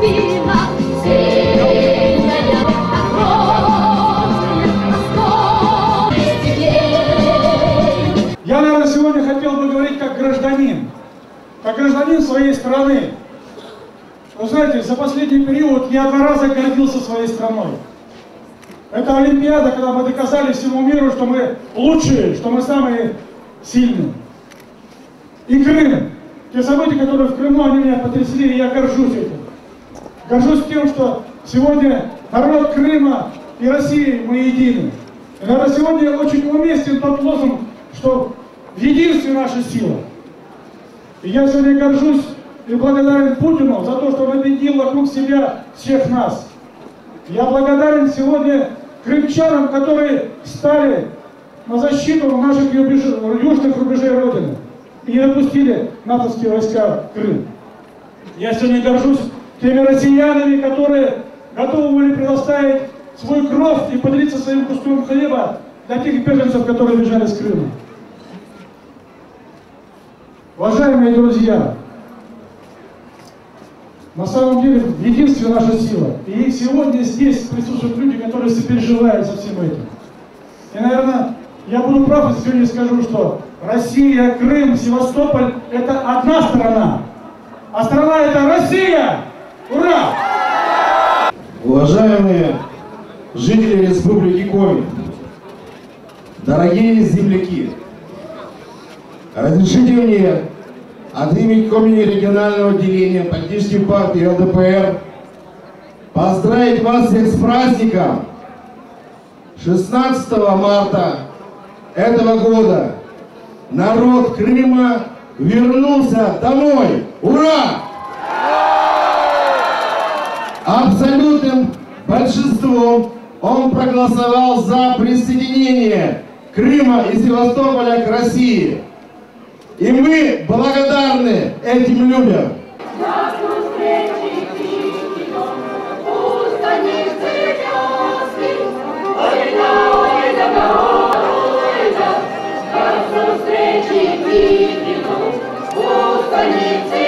любима, сильная, огромная, Москва. Я, наверное, сегодня хотел бы говорить как гражданин своей страны. Вы знаете, за последний период я 2 раза гордился своей страной. Это Олимпиада, когда мы доказали всему миру, что мы лучшие, что мы самые сильные. И Крым. Те события, которые в Крыму, они меня потрясли, и я горжусь этим. Горжусь тем, что сегодня народ Крыма и России мы едины. И, наверное, сегодня очень уместен тот лозунг, что в единстве наша сила. И я сегодня горжусь и благодарен Путину за то, что он объединил вокруг себя всех нас. Я благодарен сегодня крымчанам, которые стали на защиту наших южных рубежей Родины и не допустили натовские войска в Крым. Я сегодня горжусь теми россиянами, которые готовы были предоставить свой кровь и поделиться своим куском хлеба для тех беженцев, которые бежали с Крыма. Уважаемые друзья, на самом деле в единстве наша сила. И сегодня здесь присутствуют люди, которые сопереживают со всем этим. И, наверное, я буду прав, если сегодня скажу, что Россия, Крым, Севастополь – это одна страна. А страна – это Россия! Ура! Уважаемые жители Республики Коми, дорогие земляки, разрешите мне от имени Коми регионального отделения политической партии ЛДПР поздравить вас всех с праздником. 16 марта этого года народ Крыма вернулся домой. Ура! Абсолютным большинством он проголосовал за присоединение Крыма и Севастополя к России. И мы благодарны этим людям. Встречи